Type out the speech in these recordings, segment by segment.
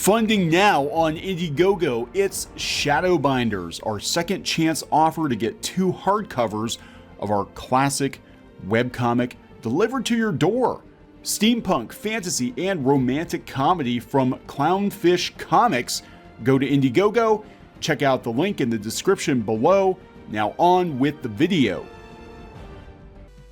Funding now on Indiegogo, it's Shadowbinders, our second chance offer to get 2 hardcovers of our classic webcomic delivered to your door. Steampunk, fantasy, and romantic comedy from Clownfish Comics. Go to Indiegogo, check out the link in the description below. Now on with the video.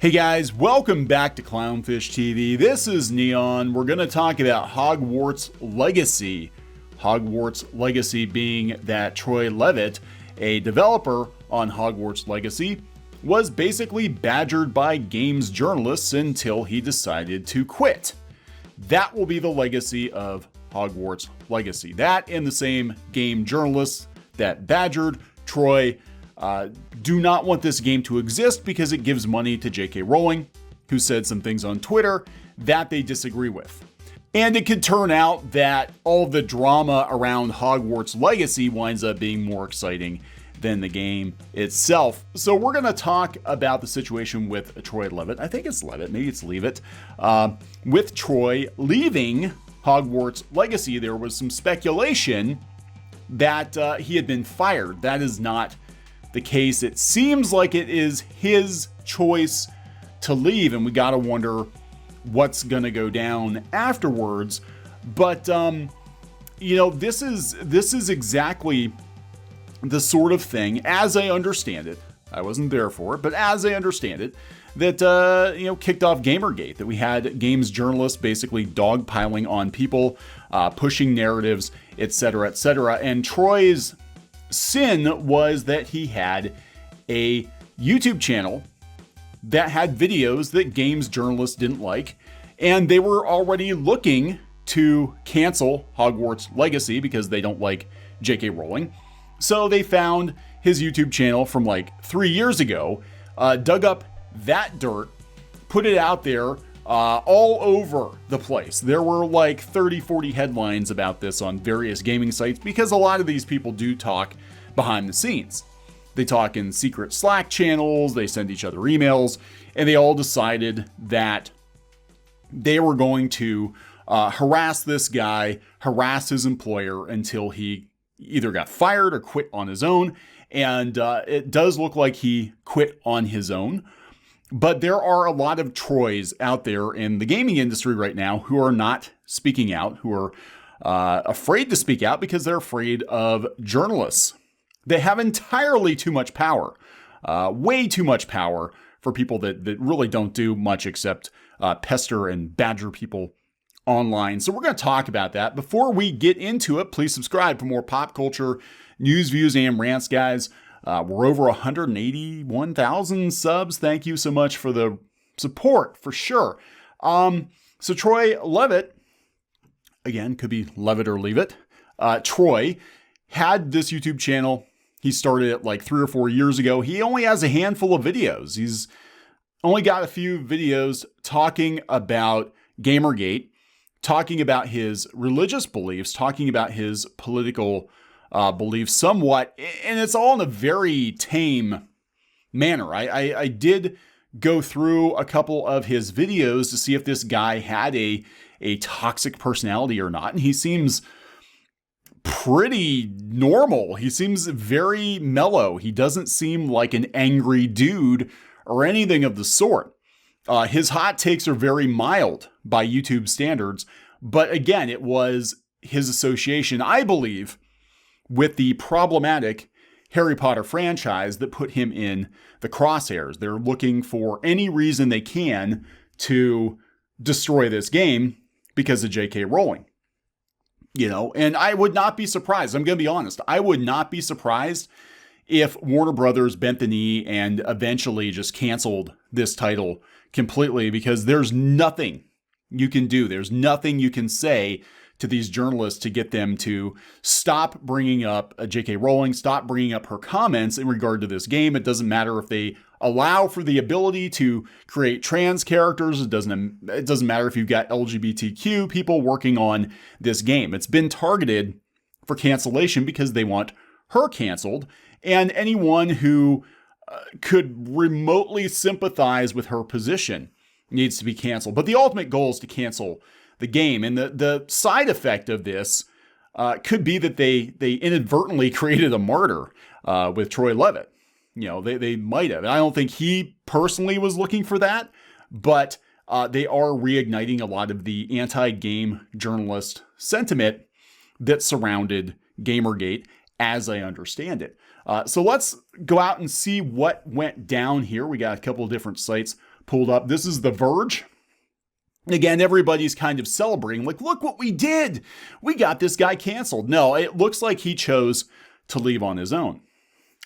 Hey guys, welcome back to Clownfish TV. This is Kneon. We're going to talk about Hogwarts Legacy. Hogwarts Legacy being that Troy Leavitt, a developer on Hogwarts Legacy, was basically badgered by games journalists until he decided to quit. That will be the legacy of Hogwarts Legacy. That and the same game journalists that badgered Troy do not want this game to exist because it gives money to J.K. Rowling, who said some things on Twitter that they disagree with. And it could turn out that all the drama around Hogwarts Legacy winds up being more exciting than the game itself. So we're going to talk about the situation with Troy Leavitt. I think it's Leavitt, maybe it's Leavitt. With Troy leaving Hogwarts Legacy, there was some speculation that he had been fired. That is not the case. It seems like it is his choice to leave, and we gotta wonder what's gonna go down afterwards. But this is exactly the sort of thing, as I understand it, I wasn't there for it, but as I understand it, that kicked off Gamergate, that we had games journalists basically dogpiling on people, pushing narratives, etc., etc. And Troy's sin was that he had a YouTube channel that had videos that games journalists didn't like, and they were already looking to cancel Hogwarts Legacy because they don't like J.K. Rowling. So they found his YouTube channel from like 3 years ago, dug up that dirt, put it out there all over the place. There were like 30, 40 headlines about this on various gaming sites because a lot of these people do talk behind the scenes. They talk in secret Slack channels, they send each other emails, and they all decided that they were going to harass this guy, harass his employer until he either got fired or quit on his own. And it does look like he quit on his own. But there are a lot of Troys out there in the gaming industry right now who are not speaking out, who are afraid to speak out because they're afraid of journalists. They have entirely too much power, way too much power for people that really don't do much except pester and badger people online. So we're going to talk about that. Before we get into it, please subscribe for more pop culture news, views, and rants, guys. We're over 181,000 subs. Thank you so much for the support, for sure. So Troy Leavitt, again, could be Leavitt or Leavitt. Troy had this YouTube channel. He started it like 3 or 4 years ago. He only has a handful of videos. He's only got a few videos talking about Gamergate, talking about his religious beliefs, talking about his political beliefs somewhat, and it's all in a very tame manner. I did go through a couple of his videos to see if this guy had a toxic personality or not, and he seems pretty normal. He seems very mellow. He doesn't seem like an angry dude or anything of the sort. His hot takes are very mild by YouTube standards, but again, it was his association, I believe, with the problematic Harry Potter franchise that put him in the crosshairs. They're looking for any reason they can to destroy this game because of J.K. Rowling. And I would not be surprised. I'm going to be honest. I would not be surprised if Warner Brothers bent the knee and eventually just canceled this title completely, because there's nothing you can do. There's nothing you can say to these journalists to get them to stop bringing up J.K. Rowling, stop bringing up her comments in regard to this game. It doesn't matter if they allow for the ability to create trans characters. It doesn't matter if you've got LGBTQ people working on this game. It's been targeted for cancellation because they want her canceled, and anyone who could remotely sympathize with her position needs to be canceled. But the ultimate goal is to cancel the game. And the side effect of this Could be that they inadvertently created a martyr with Troy Leavitt. They might have. I don't think he personally was looking for that, but they are reigniting a lot of the anti-game journalist sentiment that surrounded Gamergate, as I understand it. So let's go out and see what went down here. We got a couple of different sites pulled up. This is The Verge. Again, everybody's kind of celebrating, like, look what we did. We got this guy canceled. No, it looks like he chose to leave on his own.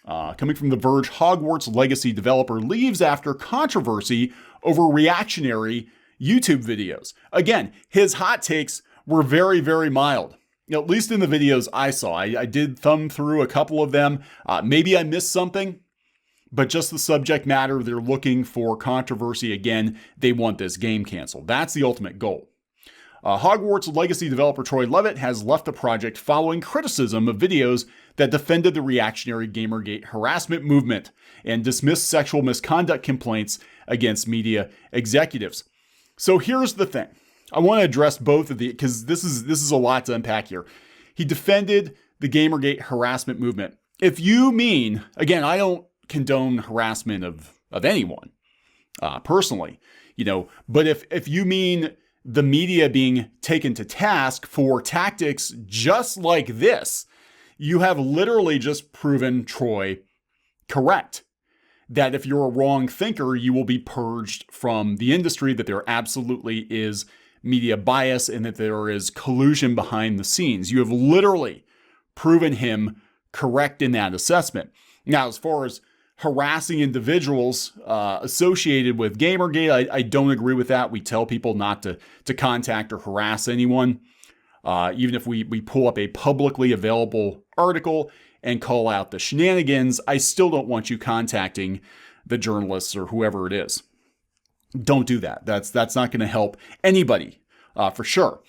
Coming from The Verge, Hogwarts legacy developer leaves after controversy over reactionary YouTube videos. Again, his hot takes were very, very mild. At least in the videos I saw. I did thumb through a couple of them. Maybe I missed something, but just the subject matter, they're looking for controversy. Again, they want this game canceled. That's the ultimate goal. Hogwarts legacy developer Troy Leavitt has left the project following criticism of videos that defended the reactionary Gamergate harassment movement and dismissed sexual misconduct complaints against media executives. So here's the thing. I want to address both of these because this is a lot to unpack here. He defended the Gamergate harassment movement. If you mean, again, I don't condone harassment of anyone personally, but if you mean the media being taken to task for tactics just like this, you have literally just proven Troy correct. That if you're a wrong thinker, you will be purged from the industry, that there absolutely is media bias and that there is collusion behind the scenes. You have literally proven him correct in that assessment. Now, as far as harassing individuals associated with Gamergate, I don't agree with that. We tell people not to contact or harass anyone. Even if we pull up a publicly available article and call out the shenanigans, I still don't want you contacting the journalists or whoever it is. Don't do that. That's not going to help anybody, for sure.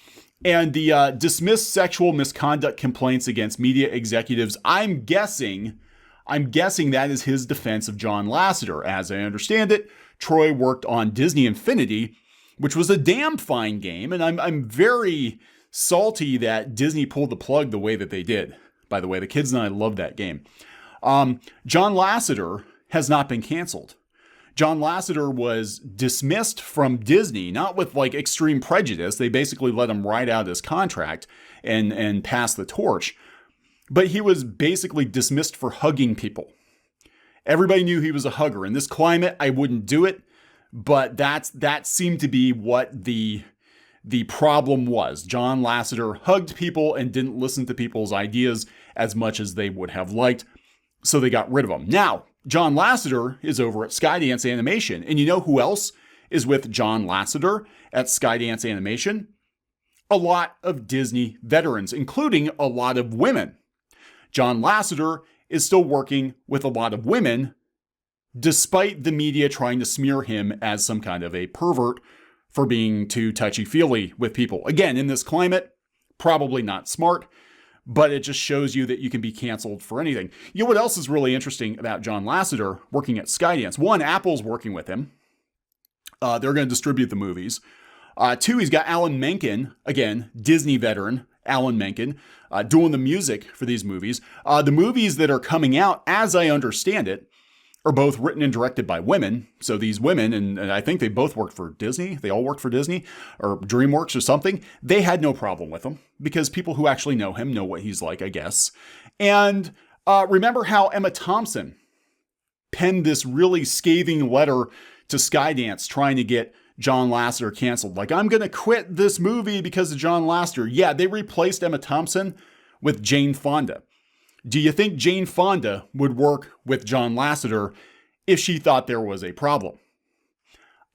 And the dismissed sexual misconduct complaints against media executives, I'm guessing that is his defense of John Lasseter. As I understand it, Troy worked on Disney Infinity, which was a damn fine game, and I'm very salty that Disney pulled the plug the way that they did. By the way, the kids and I love that game. John Lasseter has not been canceled. John Lasseter was dismissed from Disney, not with like extreme prejudice. They basically let him ride out his contract and pass the torch. But he was basically dismissed for hugging people. Everybody knew he was a hugger. In this climate, I wouldn't do it, but that seemed to be what the problem was. John Lasseter hugged people and didn't listen to people's ideas as much as they would have liked, so they got rid of him. Now, John Lasseter is over at Skydance Animation, and you know who else is with John Lasseter at Skydance Animation? A lot of Disney veterans, including a lot of women. John Lasseter is still working with a lot of women, despite the media trying to smear him as some kind of a pervert for being too touchy-feely with people. Again, in this climate, probably not smart, but it just shows you that you can be canceled for anything. You know what else is really interesting about John Lasseter working at Skydance? One, Apple's working with him. They're going to distribute the movies. Two, he's got Alan Menken, again, Disney veteran, Alan Menken, doing the music for these movies. The movies that are coming out, as I understand it, are both written and directed by women. So these women, and I think they both worked for Disney. They all worked for Disney or DreamWorks or something. They had no problem with him because people who actually know him know what he's like, I guess. And remember how Emma Thompson penned this really scathing letter to Skydance trying to get John Lasseter canceled. Like, I'm going to quit this movie because of John Lasseter. Yeah, they replaced Emma Thompson with Jane Fonda. Do you think Jane Fonda would work with John Lasseter if she thought there was a problem?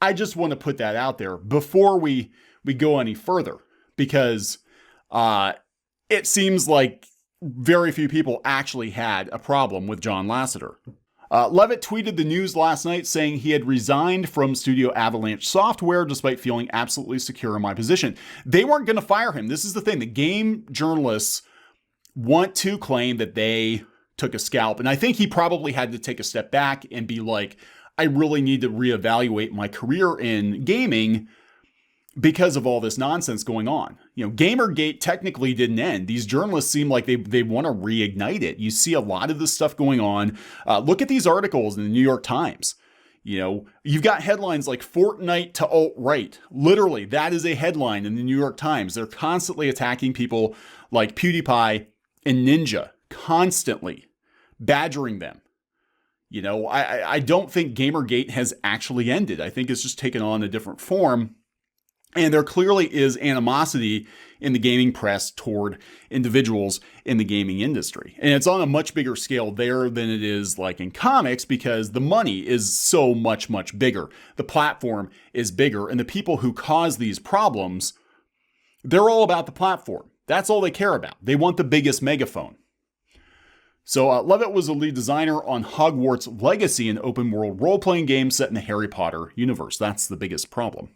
I just want to put that out there before we go any further, because it seems like very few people actually had a problem with John Lasseter. Leavitt tweeted the news last night saying he had resigned from Studio Avalanche Software despite feeling absolutely secure in my position. They weren't going to fire him. This is the thing. The game journalists want to claim that they took a scalp. And I think he probably had to take a step back and be like, I really need to reevaluate my career in gaming because of all this nonsense going on. Gamergate technically didn't end. These journalists seem like they want to reignite it. You see a lot of this stuff going on. Look at these articles in the New York Times. You've got headlines like Fortnite to alt-right. Literally, that is a headline in the New York Times. They're constantly attacking people like PewDiePie and Ninja, constantly badgering them. I don't think Gamergate has actually ended. I think it's just taken on a different form. And there clearly is animosity in the gaming press toward individuals in the gaming industry. And it's on a much bigger scale there than it is like in comics, because the money is so much, much bigger. The platform is bigger, and the people who cause these problems, they're all about the platform. That's all they care about. They want the biggest megaphone. So Leavitt was the lead designer on Hogwarts Legacy, an open world role-playing game set in the Harry Potter universe. That's the biggest problem.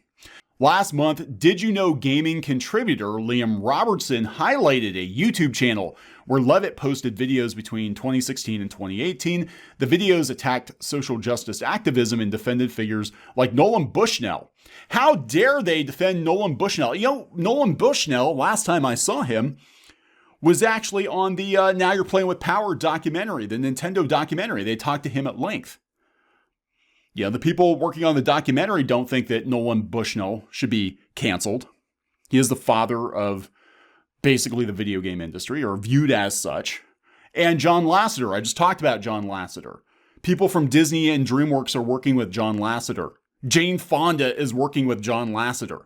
Last month, Did You Know gaming contributor Liam Robertson highlighted a YouTube channel where Leavitt posted videos between 2016 and 2018. The videos attacked social justice activism and defended figures like Nolan Bushnell. How dare they defend Nolan Bushnell? Nolan Bushnell, last time I saw him, was actually on the Now You're Playing with Power documentary, the Nintendo documentary. They talked to him at length. The people working on the documentary don't think that Nolan Bushnell should be canceled. He is the father of basically the video game industry, or viewed as such. And John Lasseter, I just talked about John Lasseter. People from Disney and DreamWorks are working with John Lasseter. Jane Fonda is working with John Lasseter.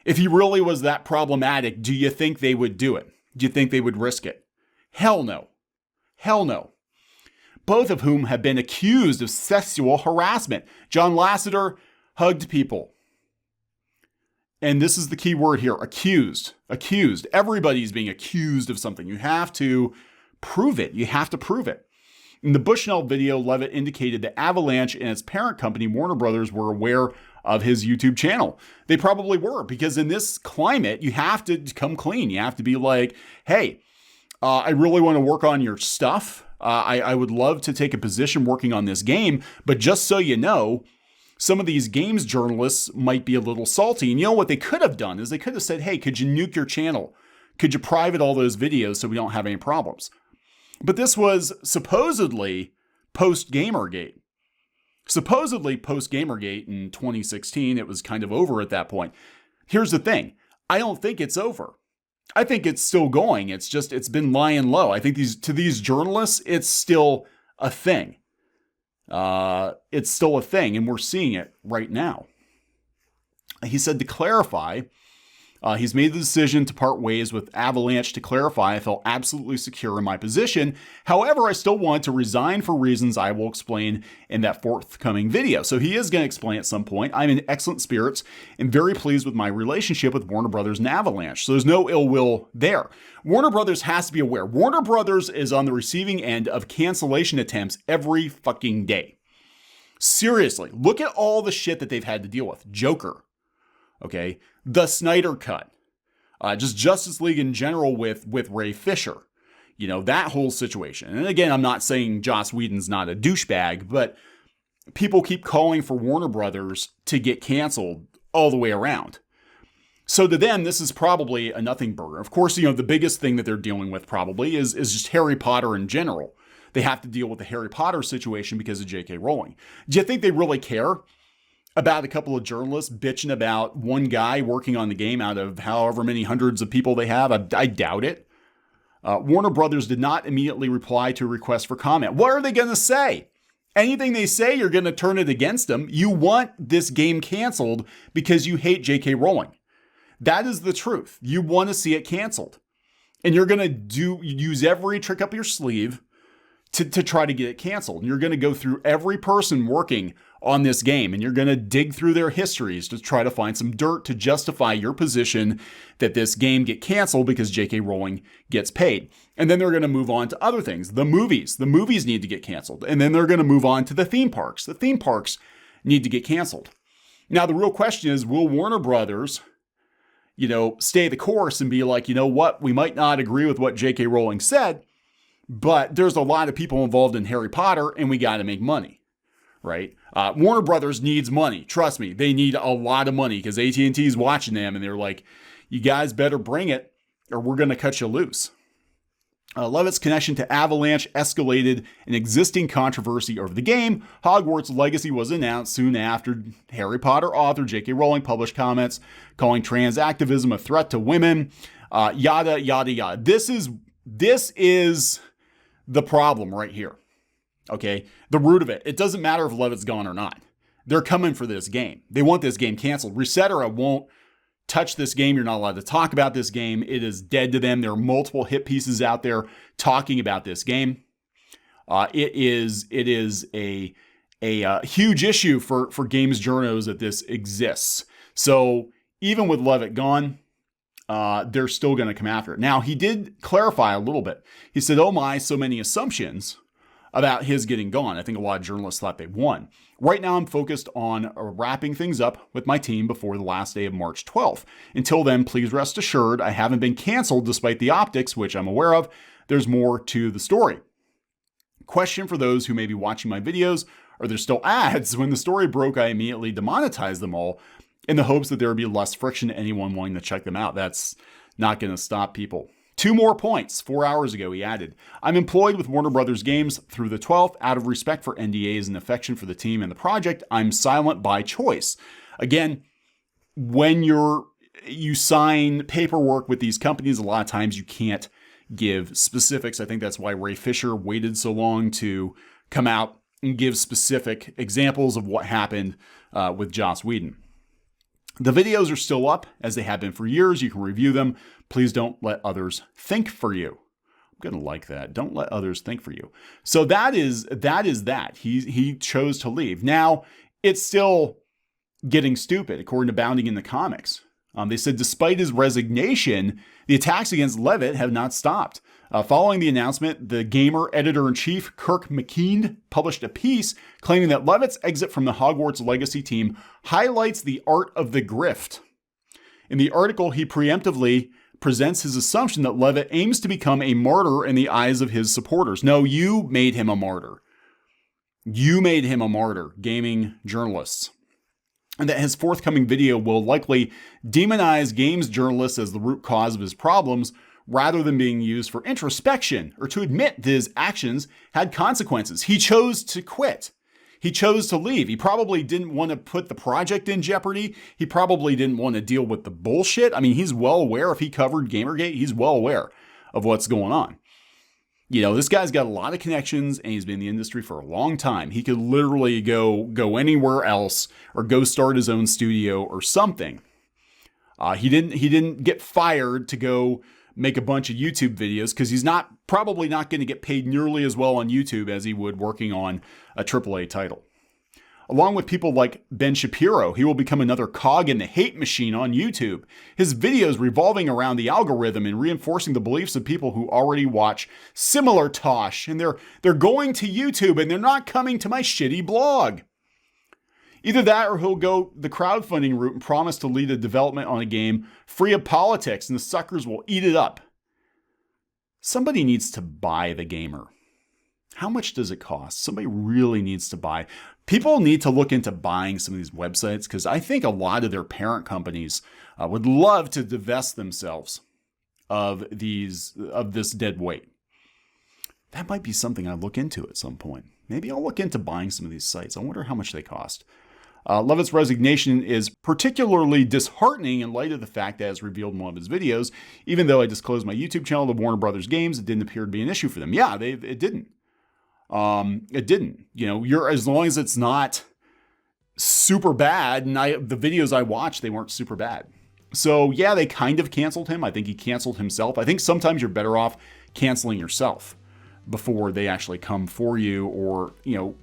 If he really was that problematic, do you think they would do it? Do you think they would risk it? Hell no. Hell no. Both of whom have been accused of sexual harassment. John Lasseter hugged people. And this is the key word here, accused. Accused. Everybody's being accused of something. You have to prove it. You have to prove it. In the Bushnell video, Leavitt indicated that Avalanche and its parent company, Warner Brothers, were aware of his YouTube channel. They probably were, because in this climate, you have to come clean. You have to be like, hey, I really want to work on your stuff. I would love to take a position working on this game, but just so you know, some of these games journalists might be a little salty. And what they could have done is they could have said, hey, could you nuke your channel? Could you private all those videos so we don't have any problems? But this was supposedly post-Gamergate. Supposedly post-Gamergate in 2016, it was kind of over at that point. Here's the thing. I don't think it's over. I think it's still going. It's been lying low. I think to these journalists, it's still a thing. It's still a thing, and we're seeing it right now. He said to clarify, he's made the decision to part ways with Avalanche. To clarify, I felt absolutely secure in my position. However, I still want to resign for reasons I will explain in that forthcoming video. So he is going to explain at some point. I'm in excellent spirits and very pleased with my relationship with Warner Brothers and Avalanche. So there's no ill will there. Warner Brothers has to be aware. Warner Brothers is on the receiving end of cancellation attempts every fucking day. Seriously, look at all the shit that they've had to deal with. Joker. Okay, the Snyder Cut, just Justice League in general with Ray Fisher, that whole situation. And again, I'm not saying Joss Whedon's not a douchebag, but people keep calling for Warner Brothers to get canceled all the way around. So to them, this is probably a nothing burger. Of course, the biggest thing that they're dealing with probably is just Harry Potter in general. They have to deal with the Harry Potter situation because of J.K. Rowling. Do you think they really care about a couple of journalists bitching about one guy working on the game out of however many hundreds of people they have? I doubt it. Warner Brothers did not immediately reply to a request for comment. What are they going to say? Anything they say, you're going to turn it against them. You want this game canceled because you hate J.K. Rowling. That is the truth. You want to see it canceled. And you're going to use every trick up your sleeve to try to get it canceled. And you're going to go through every person working on this game, and you're going to dig through their histories to try to find some dirt to justify your position that this game get canceled because J.K. Rowling gets paid. And then they're going to move on to other things. The movies need to get canceled. And then they're going to move on to the theme parks. The theme parks need to get canceled. Now, the real question is, will Warner Brothers, stay the course and be like, what, we might not agree with what J.K. Rowling said, but there's a lot of people involved in Harry Potter and we got to make money, right? Warner Brothers needs money. Trust me, they need a lot of money because AT&T is watching them and they're like, you guys better bring it or we're going to cut you loose. Leavitt's connection to Avalanche escalated an existing controversy over the game. Hogwarts Legacy was announced soon after Harry Potter author J.K. Rowling published comments calling trans activism a threat to women. Yada, yada, yada. This is the problem right here. Okay? The root of it. It doesn't matter if Leavitt's gone or not. They're coming for this game. They want this game canceled. Resetera won't touch this game. You're not allowed to talk about this game. It is dead to them. There are multiple hit pieces out there talking about this game. It is a huge issue for Games Journos that this exists. So even with Leavitt gone, they're still going to come after it. Now, he did clarify a little bit. He said, oh my, so many assumptions about his getting gone. I think a lot of journalists thought they won. Right now, I'm focused on wrapping things up with my team before the last day of March 12th. Until then, please rest assured I haven't been canceled despite the optics, which I'm aware of. There's more to the story. Question for those who may be watching my videos, are there still ads? When the story broke, I immediately demonetized them all in the hopes that there would be less friction to anyone wanting to check them out. That's not going to stop people. 2 more points. 4 hours ago, he added, I'm employed with Warner Brothers Games through the 12th. Out of respect for NDAs and affection for the team and the project, I'm silent by choice. Again, when you sign paperwork with these companies, a lot of times you can't give specifics. I think that's why Ray Fisher waited so long to come out and give specific examples of what happened with Joss Whedon. The videos are still up, as they have been for years. You can review them. Please don't let others think for you. I'm going to like that. Don't let others think for you. So that is that. He chose to leave. Now, it's still getting stupid, according to Bounding in the Comics. They said despite his resignation, the attacks against Leavitt have not stopped. Following the announcement, the Gamer editor-in-chief, Kirk McKean, published a piece claiming that Leavitt's exit from the Hogwarts Legacy team highlights the art of the grift. In the article, he preemptively presents his assumption that Leavitt aims to become a martyr in the eyes of his supporters. No, you made him a martyr. You made him a martyr, gaming journalists. And that his forthcoming video will likely demonize games journalists as the root cause of his problems, rather than being used for introspection or to admit that his actions had consequences. He chose to quit. He chose to leave. He probably didn't want to put the project in jeopardy. He probably didn't want to deal with the bullshit. I mean, he's well aware, if he covered Gamergate, he's well aware of what's going on. You know, this guy's got a lot of connections and he's been in the industry for a long time. He could literally go anywhere else or go start his own studio or something. He didn't get fired to go make a bunch of YouTube videos because he's probably not going to get paid nearly as well on YouTube as he would working on a AAA title. Along with people like Ben Shapiro, he will become another cog in the hate machine on YouTube. His videos revolving around the algorithm and reinforcing the beliefs of people who already watch similar tosh. And they're going to YouTube and they're not coming to my shitty blog. Either that or he'll go the crowdfunding route and promise to lead a development on a game free of politics and the suckers will eat it up. Somebody needs to buy the gamer. How much does it cost? Somebody really needs to buy. People need to look into buying some of these websites because I think a lot of their parent companies would love to divest themselves of this dead weight. That might be something I look into at some point. Maybe I'll look into buying some of these sites. I wonder how much they cost. Leavitt's resignation is particularly disheartening in light of the fact that, as revealed in one of his videos, even though I disclosed my YouTube channel to Warner Brothers Games, it didn't appear to be an issue for them. Yeah, it didn't. It didn't. You know, as long as it's not super bad, and the videos I watched, they weren't super bad. So yeah, they kind of canceled him. I think he canceled himself. I think sometimes you're better off canceling yourself before they actually come for you or, you know,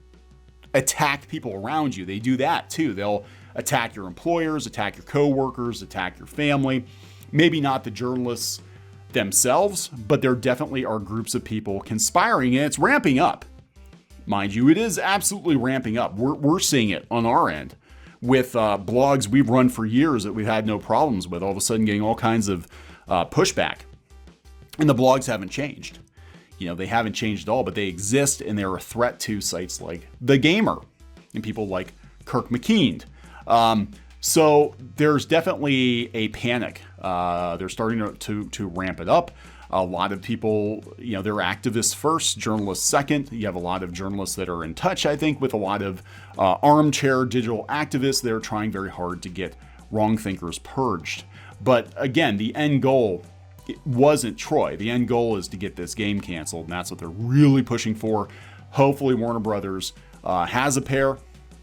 attack people around you. They do that too. They'll attack your employers, attack your coworkers, attack your family. Maybe not the journalists themselves, but there definitely are groups of people conspiring, and it's ramping up. Mind you, it is absolutely ramping up. We're seeing it on our end with blogs we've run for years that we've had no problems with, all of a sudden getting all kinds of pushback. And the blogs haven't changed. You know, they haven't changed at all, but they exist and they're a threat to sites like The Gamer. and people like Kirk McKean. So there's definitely a panic. They're starting to ramp it up. A lot of people, they're activists first, journalists second. You have a lot of journalists that are in touch, I think, with a lot of armchair digital activists. They're trying very hard to get wrong thinkers purged. But again, the end goal wasn't Troy. The end goal is to get this game canceled, and that's what they're really pushing for. Hopefully Warner Brothers has a pair,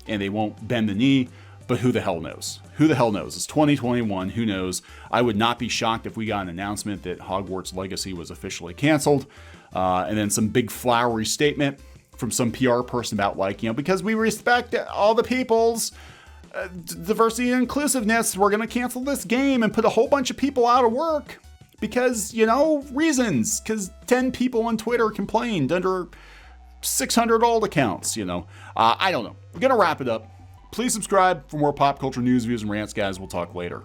and they won't bend the knee. But who the hell knows? Who the hell knows? It's 2021. Who knows? I would not be shocked if we got an announcement that Hogwarts Legacy was officially canceled. And then some big flowery statement from some PR person about because we respect all the people's diversity and inclusiveness, we're going to cancel this game and put a whole bunch of people out of work because, reasons. Because 10 people on Twitter complained under 600 old accounts, I don't know. I'm going to wrap it up. Please subscribe for more pop culture news, views, and rants, guys. We'll talk later.